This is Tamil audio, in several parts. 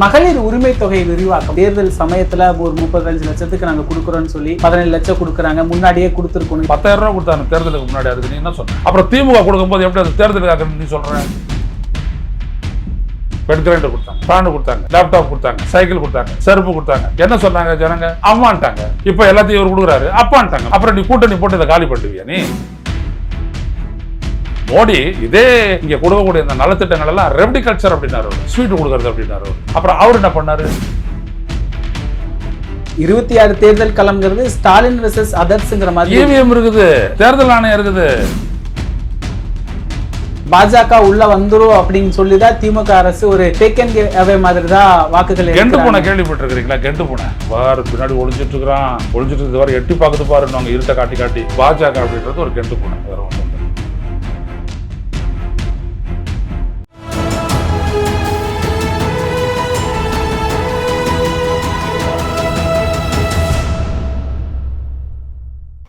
மகளிர் உரிமை தொகை விரிவாக்கம் தேர்தல் சமயத்துல ஒரு 35 லட்சத்துக்கு நாங்க கொடுக்குறோம்னு சொல்லி 17 லட்சம் கொடுக்குறாங்க. முன்னாடியே கொடுத்துருக்கணும். 10,000 ரூபா கொடுத்தாங்க தேர்தலுக்கு முன்னாடி. அதுக்கு நீ என்ன சொன்ன? அப்புறம் திமுக கொடுக்கும்போது எப்படி அது தேர்தலுக்கு நீ சொல்ற? பெட் கிரைண்டர் கொடுத்தாங்க, ஃபேன் கொடுத்தாங்க, லேப்டாப் கொடுத்தாங்க, சைக்கிள் கொடுத்தாங்க, செருப்பு கொடுத்தாங்க. என்ன சொன்னாங்க ஜனங்க? அம்மான்ட்டாங்க. இப்ப எல்லாத்தையும் இவர் கொடுக்குறாரு, அப்பான்ட்டாங்க. அப்புறம் நீ கூட்டணி போட்டு இதை காலி பண்ணுவியா நீ? மோடி இதே இங்க கொடுக்கக்கூடிய இந்த நலத்திட்டங்கள் எல்லாம் ரெவடி கல்ச்சர் அப்படின்னாரு, ஸ்வீட் கொடுக்கறது அப்படின்னாரு. அப்புறம் அவர் என்ன பண்ணாரு? 26 தேர்தல் களம்ங்கிறது ஸ்டாலின் வெர்சஸ் அதர்ஸ்ங்கிற மாதிரி. EVM இருக்குது, தேர்தல் ஆணையம் இருக்குது. பாஜக உள்ள வந்துரும் அப்படின்னு சொல்லிதான் திமுக அரசு ஒரு டேக்கன் அவே மாதிரி தான் வாக்குகள். கெண்டு பூனை கேள்விப்பட்டிருக்கிறீங்களா? கெண்டு பூனை வாரு பின்னாடி ஒளிஞ்சிட்டு இருக்கிறான், ஒளிஞ்சிட்டு வர எட்டி பார்க்குது பாருங்க, இருட்ட காட்டி காட்டி. பாஜக அப்படின்றது ஒரு கெண்டு பூனை, வேற ஒன்றும்.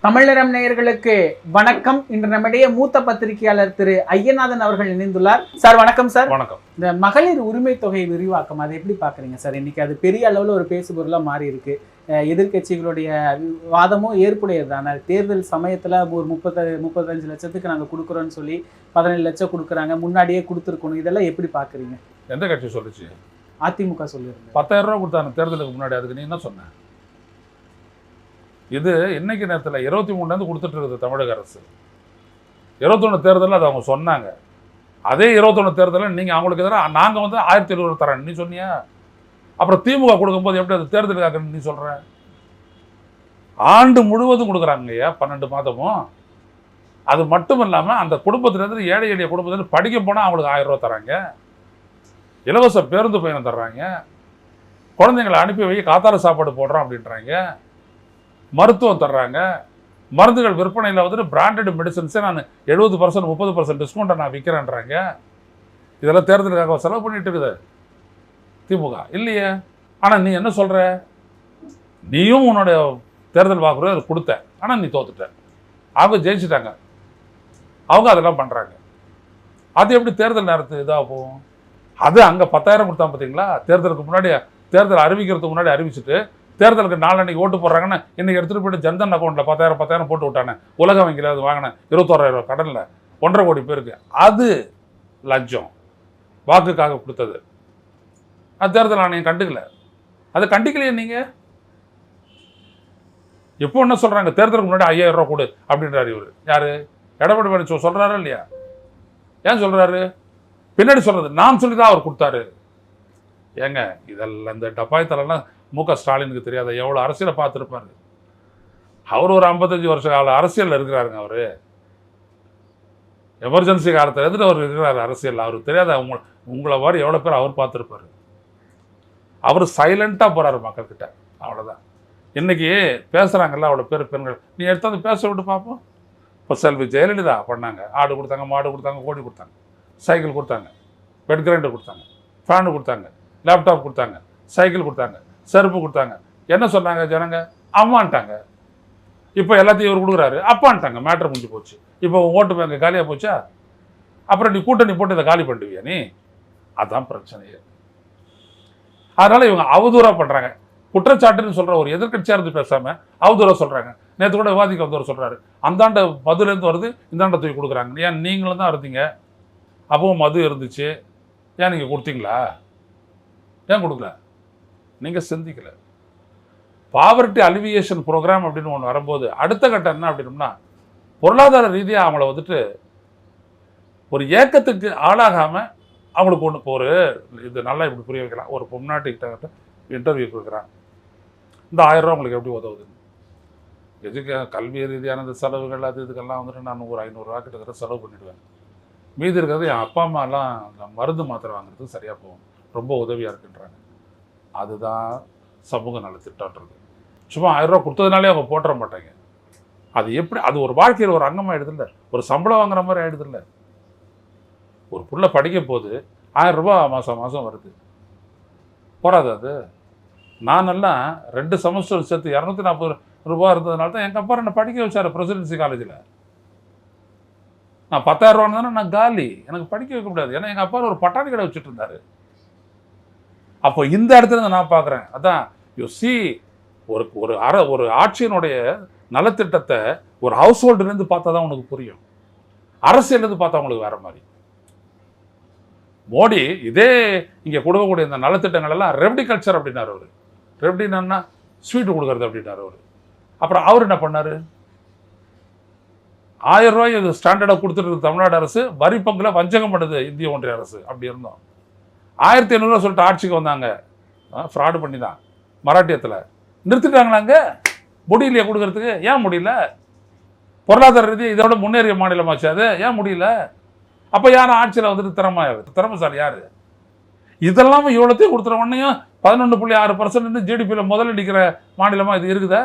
தமிழரம் நேயர்களுக்கு வணக்கம். இன்று நம்முடைய மூத்த பத்திரிகையாளர் திரு ஐயநாதன் அவர்கள் இணைந்துள்ளார். சார் வணக்கம். சார் வணக்கம். இந்த மகளிர் உரிமை தொகை விரிவாக்கம் அதை எப்படி பாக்குறீங்க சார்? இன்னைக்கு அது பெரிய அளவுல ஒரு பேசுபொருளா மாறி இருக்கு. எதிர்கட்சிகளுடைய வாதமும் ஏற்புடையதுதான. தேர்தல் சமயத்துல ஒரு 35 லட்சத்துக்கு நாங்க கொடுக்குறோம்னு சொல்லி 17 லட்சம் கொடுக்குறாங்க, முன்னாடியே கொடுத்துருக்கணும். இதெல்லாம் எப்படி பாக்குறீங்க? எந்த கட்சி சொல்லுச்சு? அதிமுக சொல்லிருங்க. 10,000 ரூபா கொடுத்தாங்க தேர்தலுக்கு முன்னாடி. அதுக்கு நீ என்ன சொன்ன? இது இன்னைக்கு நேரத்தில் 23 கொடுத்துட்டு இருக்குது தமிழக அரசு. 21 தேர்தலில் அது அவங்க சொன்னாங்க. அதே 21 தேர்தலில் நீங்கள் அவங்களுக்கு எதிராக நாங்கள் 1700 தரேன் நீ சொன்னியா? அப்புறம் திமுக கொடுக்கும்போது எப்படி அது தேர்தலுக்காக நீ சொல்கிற? ஆண்டு முழுவதும் கொடுக்குறாங்கய்யா, 12 மாதமும். அது மட்டும் இல்லாமல் அந்த குடும்பத்திலேருந்து ஏழை எளிய குடும்பத்திலேருந்து படிக்க போனால் அவங்களுக்கு 1000 ரூபா தராங்க. இலவச பேருந்து பயணம் தர்றாங்க. குழந்தைங்களை அனுப்பி வை, காத்தால சாப்பாடு போடுறோம் அப்படின்றாங்க. மருத்துவம் தர்றாங்க. மருந்துகள் விற்பனையில் பிராண்டட் மெடிசன்ஸே நான் 70% 30% டிஸ்கவுண்ட்டை நான் விற்கிறேன்றாங்க. இதெல்லாம் தேர்தலுக்காக செலவு பண்ணிட்டு இருக்குது திமுக இல்லையே. ஆனால் நீ என்ன சொல்கிற? நீயும் உன்னுடைய தேர்தல் வாக்குறுதி அதை கொடுத்த, ஆனால் நீ தோத்துட்ட. அவங்க ஜெயிச்சுட்டாங்க, அவங்க அதெல்லாம் பண்ணுறாங்க. அது எப்படி தேர்தல் நேரத்து இதாக போகும்? அது அங்கே 10,000 கொடுத்தா பார்த்தீங்களா? தேர்தலுக்கு முன்னாடி, தேர்தல் அறிவிக்கிறதுக்கு முன்னாடி அறிவிச்சுட்டு தேர்தலுக்கு 4 அன்னைக்கு ஓட்டு போடுறாங்கன்னு இன்னைக்கு எடுத்துகிட்டு போய்ட்டு ஜன்தன் அக்கௌண்ட்டில் 10,000 போட்டு விட்டானே. உலக வங்கியில் அது வாங்கினேன் 21,000 ரூபா கடனில் 1.5 கோடி பேருக்கு. அது லஞ்சம், வாக்குக்காக கொடுத்தது. அது தேர்தல் ஆணையம் கண்டுக்கல. அதை கண்டிக்கலையே நீங்கள். எப்போ என்ன சொல்கிறாங்க? தேர்தலுக்கு முன்னாடி 5,000 ரூபா கொடு அப்படின்றாரு இவர். யார்? எடப்பாடி பழனிசாமி சொல்கிறாரா இல்லையா? ஏன் சொல்கிறாரு? பின்னாடி சொல்கிறது நான் சொல்லி தான் அவர் கொடுத்தாரு. ஏங்க இதெல்லாம் இந்த டப்பாயத்தெல்லாம் முக ஸ்டாலினுக்கு தெரியாத எவ்வளோ அரசியலை பார்த்துருப்பாரு. அவர் ஒரு 55 வருஷ கால அரசியலில் இருக்கிறாருங்க. அவர் எமர்ஜென்சி காலத்தில் எதிர்த்து அவர் இருக்கிறாரு அரசியல். அவருக்கு தெரியாத உங்களை மாதிரி எவ்வளோ பேர் அவர் பார்த்துருப்பாரு. அவர் சைலண்ட்டாக போகிறாரு மக்கள்கிட்ட, அவ்வளோதான். இன்றைக்கி பேசுகிறாங்கல்ல அவ்வளோ பேர் பெண்கள், நீ எடுத்து பேச விட்டு பார்ப்போம். இப்போ செல்வி ஜெயலலிதா பண்ணாங்க. ஆடு கொடுத்தாங்க, மாடு கொடுத்தாங்க, கோழி கொடுத்தாங்க, சைக்கிள் கொடுத்தாங்க, பெட் கிரைண்டர் கொடுத்தாங்க, ஃபேனு கொடுத்தாங்க, லேப்டாப் கொடுத்தாங்க, சைக்கிள் கொடுத்தாங்க, செருப்பு கொடுத்தாங்க. என்ன சொன்னாங்க ஜனங்க? அம்மான்ட்டாங்க. இப்போ எல்லாத்தையும் இவர் கொடுக்குறாரு, அப்பான்ட்டாங்க. மேட்ரு முடிஞ்சு போச்சு. இப்போ ஓட்டு பேங்க் காலியாக போச்சா? அப்புறம் நீ கூட்டணி போட்டு இதை காலி பண்ணுவியா நீ? அதுதான் பிரச்சனையே. அதனால் இவங்க அவதூறாக பண்ணுறாங்க. குற்றச்சாட்டுன்னு சொல்கிற ஒரு எதிர்கட்சியாக இருந்து பேசாமல் அவதூறாக சொல்கிறாங்க. நேற்று கூட விவாதிக்க வந்தவர் சொல்கிறாரு, அந்தாண்ட மதுலேருந்து வருது, இந்தாண்ட தூக்கி கொடுக்குறாங்க. ஏன் நீங்களும் தான் இருந்தீங்க, அப்பவும் மது இருந்துச்சு, ஏன் நீங்கள் கொடுத்தீங்களா? ஏன் கொடுக்கல? நீங்கள் சிந்திக்கல. பாவர்ட்டி அலிவியேஷன் ப்ரோக்ராம் அப்படின்னு ஒன்று வரும்போது அடுத்த கட்டம் என்ன அப்படின்னா, பொருளாதார ரீதியாக அவங்கள ஒரு ஏக்கத்துக்கு ஆளாகாமல் அவங்களுக்கு ஒன்று ஒரு இது நல்லா இப்படி புரிய வைக்கலாம். ஒரு பொம்நாட்டுக்கிட்ட இன்டர்வியூ கொடுக்குறாங்க, இந்த 1000 ரூபா உங்களுக்கு எப்படி உதவுது? எதுக்கு? கல்வி ரீதியான இந்த செலவுகள் அது இதுக்கெல்லாம் நான் ஒரு 500 ரூபா கிட்ட செலவு பண்ணிவிடுவேன். மீதி இருக்கிறது என் அப்பா அம்மாலாம் மருந்து மாத்திரை வாங்குறதுக்கு சரியாக போகும், ரொம்ப உதவியாக இருக்குன்றாங்க. அதுதான் சமூக நலத்திட்டன்றது. சும்மா 1000 ரூபா கொடுத்ததுனாலே அவங்க போட்டுற மாட்டாங்க. அது எப்படி? அது ஒரு வாழ்க்கையில் ஒரு அங்கமாக ஆகிடுதில்ல, ஒரு சம்பளம் வாங்குற மாதிரி ஆகிடுதில்ல. ஒரு புள்ள படிக்க போது 1000 ரூபா மாதம் வருது, போகாது அது. நானெல்லாம் 2 செமஸ்டர் சேர்த்து 240 ரூபா இருந்ததுனால தான் எங்கள் அப்பா என்னை படிக்க வச்சார் பிரசிடென்சி காலேஜில். நான் 10,000 ரூபான்னு தானே நான் காலி, எனக்கு படிக்க வைக்க முடியாது. ஏன்னா எங்கள் அப்பா ஒரு பட்டாணி கடை வச்சுட்டு இருந்தார். அப்போ இந்த இடத்துல இருந்து நான் பார்க்குறேன், அதான் யூ சி ஒரு ஒரு ஆட்சியினுடைய நலத்திட்டத்தை ஒரு ஹவுஸ் ஹோல்டுலேருந்து பார்த்தா தான் உனக்கு புரியும், அரசியலேருந்து பார்த்தா உங்களுக்கு வேற மாதிரி. மோடி இதே இங்கே கொடுக்கக்கூடிய இந்த நலத்திட்டங்கள் எல்லாம் ரெவடி கல்ச்சர் அப்படின்னாரு அவர். ரெவடினா ஸ்வீட்டு கொடுக்கறது அப்படின்னாரு அவர். அப்புறம் அவர் என்ன பண்ணார், 1000 ரூபாய் இது ஸ்டாண்டர்டாக கொடுத்துட்டு தமிழ்நாடு அரசு, வரி பங்கில் வஞ்சகம் பண்ணுது இந்திய ஒன்றிய அரசு. அப்படி இருந்தோம். 1500 சொல்லிட்டு ஆட்சிக்கு வந்தாங்க, ஃப்ராடு பண்ணி தான் மராட்டியத்தில் நிறுத்திட்டாங்களாங்க. முடியலையே கொடுக்கறதுக்கு. ஏன் முடியல? பொருளாதார ரீதி இதோட முன்னேறிய மாநிலமாச்சு அது, ஏன் முடியல? அப்போ யாரும் ஆட்சியில் வந்துட்டு திறமைசாலி யார்? இதெல்லாம் இவ்வளோத்தையும் கொடுத்துற உடனேயும் 11.6% ஜிடிபியில் முதலடிக்கிற மாநிலமாக இது இருக்குதா?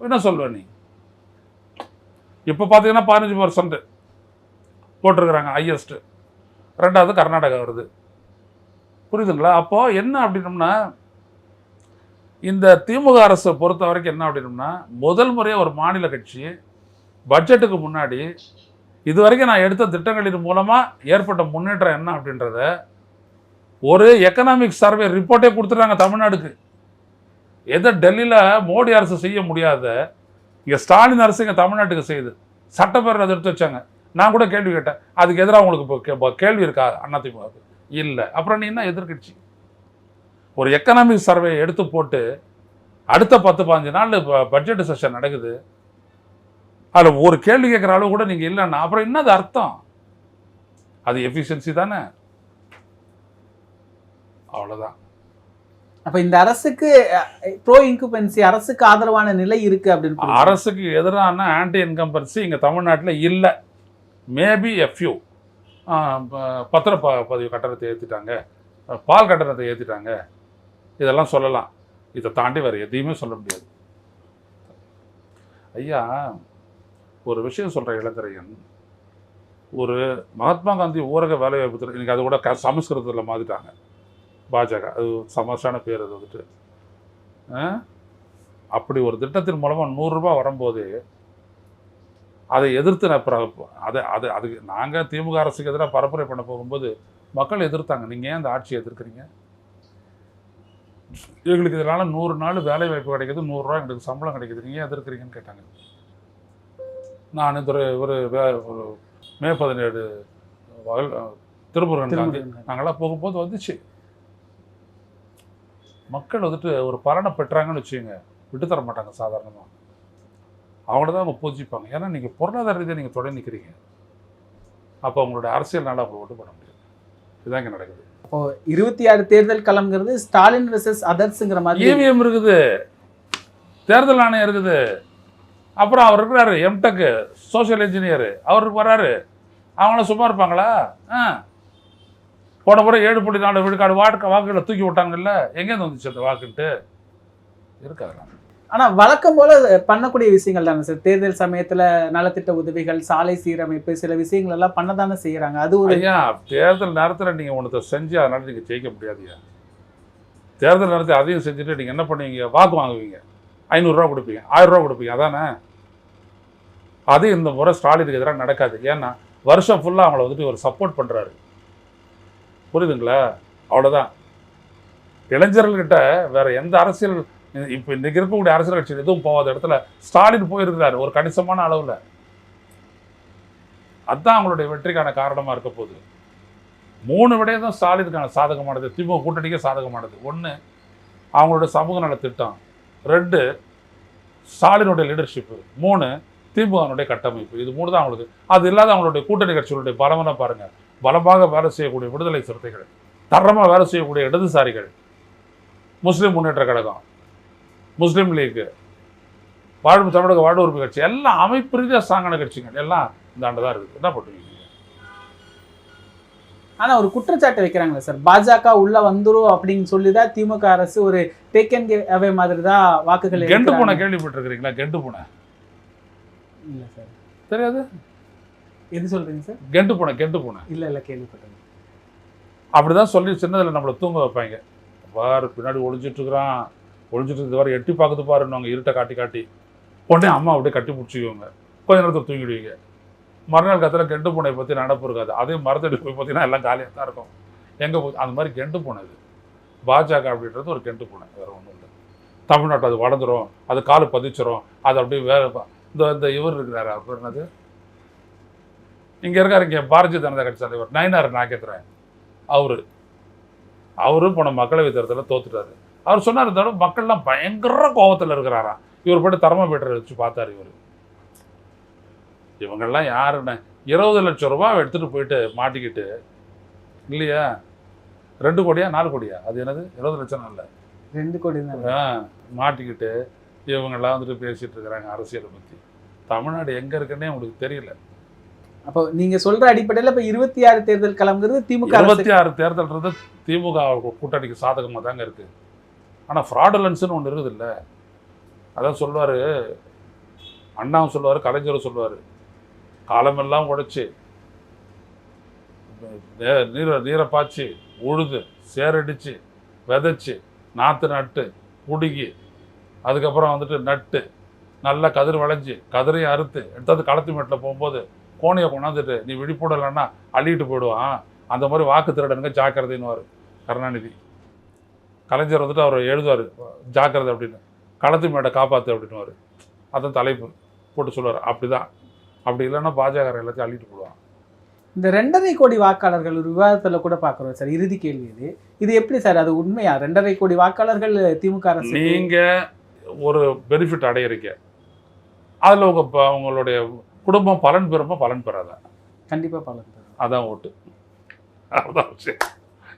என்ன சொல்லுவேன் நீ? இப்போ பார்த்தீங்கன்னா 15% போட்டிருக்கிறாங்க ஹையஸ்ட்டு. 2வது கர்நாடகா வருது. புரியுதுங்களா? அப்போது என்ன அப்படின்னோம்னா, இந்த திமுக அரசை பொறுத்த வரைக்கும் என்ன அப்படின்னோம்னா, முதல் முறையாக ஒரு மாநில கட்சி பட்ஜெட்டுக்கு முன்னாடி இது வரைக்கும் நான் எடுத்த திட்டங்களின் மூலமாக ஏற்பட்ட முன்னேற்றம் என்ன அப்படின்றத ஒரு எக்கனாமிக் சர்வே ரிப்போர்ட்டே கொடுத்துட்டாங்க தமிழ்நாடுக்கு. எதை டெல்லியில் மோடி அரசு செய்ய முடியாத இங்கே ஸ்டாலின் அரசு இங்கே தமிழ்நாட்டுக்கு செய்யுது. சட்டப்பேரவை அதை எடுத்து வச்சாங்க. நான் கூட கேள்வி கேட்டேன், அதுக்கு எதிராக உங்களுக்கு இப்போ கேள்வி இருக்கா அதிமுக? இல்லை. அப்புறம் நீ என்ன எதிர்கட்சி? ஒரு எக்கனாமிக் சர்வே எடுத்து போட்டு அடுத்த 10-15 நாள் பட்ஜெட் செஷன் நடக்குது, அதில் ஒரு கேள்வி கேட்குற அளவு கூட நீங்கள் இல்லைன்னா அப்புறம் என்னது அர்த்தம்? அது எஃபிஷியன்சி தானே, அவ்வளோதான். அப்ப இந்த அரசுக்கு ப்ரோ இன்கம்பன்சி, அரசுக்கு ஆதரவான நிலை இருக்கு அப்படின்னு. அரசுக்கு எதிரான ஆன்டி இன்கம்பன்சி இங்கே தமிழ்நாட்டில் இல்லை. மேபி எஃப்யூ பத்திரப்பதிவு கட்டணத்தை ஏற்றிட்டாங்க, பால் கட்டணத்தை ஏற்றிட்டாங்க, இதெல்லாம் சொல்லலாம். இதை தாண்டி வேறு எதையுமே சொல்ல முடியாது. ஐயா, ஒரு விஷயம் சொல்கிற இளந்திரையன், ஒரு மகாத்மா காந்தி ஊரக வேலைவாய்ப்பு திட்டம், இன்றைக்கி அது கூட சமஸ்கிருதத்தில் மாற்றிட்டாங்க பாஜக, அது சமஸ்டான பேர். அது வந்துட்டு அப்படி ஒரு திட்டத்தின் மூலமாக 100 ரூபாய் வரும்போது அதை எதிர்த்து அதுக்கு நாங்கள் திமுக அரசுக்கு எதிராக பரப்புரை பண்ண போகும்போது மக்கள் எதிர்த்தாங்க. நீங்கள் ஏன் அந்த ஆட்சியை எதிர்க்கிறீங்க? எங்களுக்கு இதனால் 100 நாள் வேலை வாய்ப்பு கிடைக்கிது, 100 ரூபா எங்களுக்கு சம்பளம் கிடைக்கிது, நீங்கள் ஏன் எதிர்க்கிறீங்கன்னு கேட்டாங்க. நான் ஒரு மே 17 திருமுருகன் காந்தி நாங்களாம் போகும்போது வந்துச்சு. மக்கள் வந்துட்டு ஒரு பலனை பெற்றாங்கன்னு வச்சுக்கோங்க, விட்டு தர மாட்டாங்க சாதாரணமாக. அவங்கள தான் அவங்க பூஜிப்பாங்க. ஏன்னா நீங்கள் பொருளாதார ரீதியாக நீங்கள் தொடங்கி நிற்கிறீங்க. அப்போ அவங்களுடைய அரசியல்னால அவங்களை ஒட்டு பண்ண முடியாது. இதுதான் இங்கே நடக்குது. இப்போ 26 தேர்தல் களம்ங்கிறது ஸ்டாலின் வெர்சஸ் அதர்ஸ்ங்கிற மாதிரி. EVM இருக்குது, தேர்தல் ஆணையம் இருக்குது, அப்புறம் அவர் இருக்கிறாரு எம்டெக் சோசியல் இன்ஜினியர், அவருக்கு வர்றாரு. அவங்களாம் சும்மா இருப்பாங்களா? போன முறை 7.4 விழுக்காடு வாக்குகளை தூக்கி விட்டாங்கல்ல, எங்கேருந்து வந்துச்சு அந்த வாக்குன்ட்டு இருக்காது. ஆனால் வழக்கம் போல பண்ணக்கூடிய விஷயங்கள் தானே சார். தேர்தல் சமயத்தில் நலத்திட்ட உதவிகள், சாலை சீரமைப்பு, சில விஷயங்கள் எல்லாம் பண்ண தானே செய்கிறாங்க. அது ஒரு தேர்தல் நேரத்தில் நீங்கள் ஒன்றத்தை செஞ்சு அதனால நீங்கள் ஜெயிக்க முடியாதுயா. தேர்தல் நேரத்தில் அதையும் செஞ்சுட்டு நீங்கள் என்ன பண்ணுவீங்க? வாக்கு வாங்குவீங்க, 500 ரூபா கொடுப்பீங்க, 1000 ரூபா கொடுப்பீங்க, அதானே? அது இந்த முறை ஸ்டாலினுக்கு எதிராக நடக்காது. ஏன்னா வருஷம் ஃபுல்லாக அவங்கள வந்துட்டு ஒரு சப்போர்ட் பண்ணுறாரு. புரியுதுங்களா? அவ்வளோதான். இளைஞர்கள்கிட்ட வேற எந்த அரசியல் இப்போ இன்றைக்கி இருக்கக்கூடிய அரசியல் கட்சியில் எதுவும் போகாத இடத்துல ஸ்டாலின் போயிருக்கிறாரு ஒரு கணிசமான அளவில். அதுதான் அவங்களுடைய வெற்றிக்கான காரணமாக இருக்க போகுது. 3 விடயம் தான் ஸ்டாலினுக்கான சாதகமானது, திமுக கூட்டணிக்கே சாதகமானது. 1 அவங்களுடைய சமூக நல திட்டம், 2 ஸ்டாலினுடைய லீடர்ஷிப்பு, 3 திமுகனுடைய கட்டமைப்பு. இது 3 தான் அவங்களுக்கு. அது இல்லாத அவங்களுடைய கூட்டணி கட்சிகளுடைய பலமெல்லாம் பாருங்கள். பலமாக வேலை செய்யக்கூடிய விடுதலை சிறுத்தைகள், தரமாக வேலை செய்யக்கூடிய இடதுசாரிகள், முஸ்லீம் முன்னேற்ற கழகம், முஸ்லீம் லீக்கு, தமிழக வாழ்வு உரிமை கட்சி, எல்லாம் அமைப்பு ரீதியாக ஸ்ட்ராங்கான கட்சிகள் எல்லாம் இந்த ஆண்டு தான் இருக்குது. என்ன பண்ணுவீங்க? ஆனால் ஒரு குற்றச்சாட்டு வைக்கிறாங்களே சார், பாஜக உள்ள வந்துரும் அப்படின்னு சொல்லி தான் திமுக அரசு ஒரு டேக்கன் அவே மாதிரி தான் வாக்குகள். கெண்டு பூனை கேள்விப்பட்டிருக்கிறீங்களா? கெண்டு பூனை இல்லை சார், தெரியாது. எது சொல்றீங்க சார்? கெண்டு பூனை இல்லை கேள்விப்பட்டேன். அப்படிதான் சொல்லி சின்னதில் நம்மளை தூங்க வைப்பாங்க. பாரு பின்னாடி ஒழிஞ்சிட்டு வர எட்டி பார்க்குது பாருன்னு இருட்டை காட்டி உடனே அம்மா அப்படியே கட்டி பிடிச்சிக்குவாங்க. கொஞ்ச நேரத்தில் தூங்கிடுவீங்க. மறுநாள் கத்தில் கெண்டு பூனை பற்றி நடப்பு இருக்காது. அதே மரத்தடி போய் பார்த்தீங்கன்னா எல்லாம் காலியாக தான் இருக்கும். எங்கே போய் அந்த மாதிரி கெண்டு பூனை இது பாஜக அப்படின்றது ஒரு கெண்டு பூனை, வேற ஒன்றும் இல்லை. தமிழ்நாட்டு அது வளர்ந்துரும், அது காலு பதிச்சிரும், அது அப்படியே வேற இந்த இவர் இருக்கிறாரு, அவர் பேர் என்னது, இங்கே இருக்காரு, இங்கே பாரதிய ஜனதா கட்சி தலைவர் நயினார் நாகேந்திரன், அவரு போன மக்களவைத் தேர்தலில் தோத்துட்டாரு. அவர் சொன்னார், இந்த தடவை மக்கள்லாம் பயங்கர கோபத்தில் இருக்கிறாராம். இவர் போய்ட்டு தெர்மோமீட்டரை வச்சு பார்த்தாரு. இவங்கெல்லாம் யாருன்னு 20 லட்சம் ரூபாய் எடுத்துகிட்டு போயிட்டு மாட்டிக்கிட்டு இல்லையா, 2 கோடியா 4 கோடியா, அது என்னது 20 லட்சம் இல்லை 2 கோடி தான் மாட்டிக்கிட்டு இவங்கெல்லாம் வந்துட்டு பேசிகிட்டு இருக்கிறாங்க அரசியலை பற்றி. தமிழ்நாடு எங்கே இருக்குன்னே உங்களுக்கு தெரியல. அப்போ நீங்க சொல்ற அடிப்படையில் இப்போ 26 தேர்தல் களம்ங்கிறது திமுக 26 தேர்தல்ன்றது திமுக கூட்டணிக்கு சாதகமாக தாங்க இருக்கு. ஆனால் ஃப்ராடுலன்ஸ்னு ஒன்று இருக்குது இல்லை, அதான் சொல்லுவார் அண்ணாவும் சொல்லுவார், கலைஞரும் சொல்லுவார், காலமெல்லாம் உடைச்சி நீரை பாய்ச்சி உழுது சேரடிச்சு விதைச்சி நாற்று நட்டு பிடுங்கி அதுக்கப்புறம் வந்துட்டு நட்டு நல்லா கதிர் விளைஞ்சி கதிரையும் அறுத்து எடுத்தாந்து களத்து மேட்டில் போகும்போது கோணையை கொண்டாந்துட்டு நீ விழிப்புடலைன்னா அள்ளிட்டு போயிடுவான். அந்த மாதிரி வாக்கு திருடனுங்க ஜாக்கிரதைன்னுவார் கருணாநிதி. கலைஞர் வந்துட்டு அவர் எழுதுவார் ஜாக்கிரதை அப்படின்னு, களத்து மேட்டை காப்பாற்று அப்படின்னுவார். அதான் தலைப்பு போட்டு சொல்லுவார். அப்படிதான், அப்படி இல்லைன்னா பாஜக எல்லாத்தையும் அள்ளிட்டு போடுவான். இந்த 2.5 கோடி வாக்காளர்கள் ஒரு விவாதத்தில் கூட பார்க்குறோம் சார். இறுதி கேள்வி இது எப்படி சார், அது உண்மையா? 2.5 கோடி வாக்காளர்கள் திமுக அரசு நீங்கள் ஒரு பெனிஃபிட் அடையிறீங்க, அதில் உங்களுடைய குடும்பம் பலன் பெறுமா பலன் பெறாதா? கண்டிப்பாக பலன் பெறும். அதான் ஓட்டு, அதான் விஷயம்,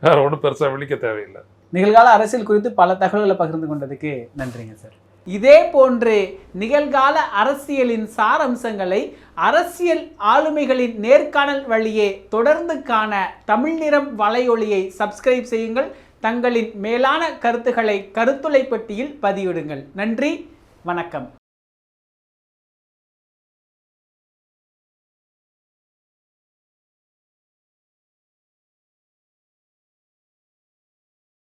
வேறு ஒன்றும் பெருசாக விழிக்க தேவையில்லை. நிகழ்கால அரசியல் குறித்து பல தகவல்களை பகிர்ந்து கொண்டதுக்கு நன்றிங்க சார். இதே போன்று நிகழ்கால அரசியலின் சாரம்சங்களை அரசியல் ஆளுமைகளின் நேர்காணல் வழியே தொடர்ந்து காண தமிழ் நிறம் வலையொலியை சப்ஸ்கிரைப் செய்யுங்கள். தங்களின் மேலான கருத்துக்களை கருத்துளை பெட்டியில் பதிவிடுங்கள். நன்றி, வணக்கம்.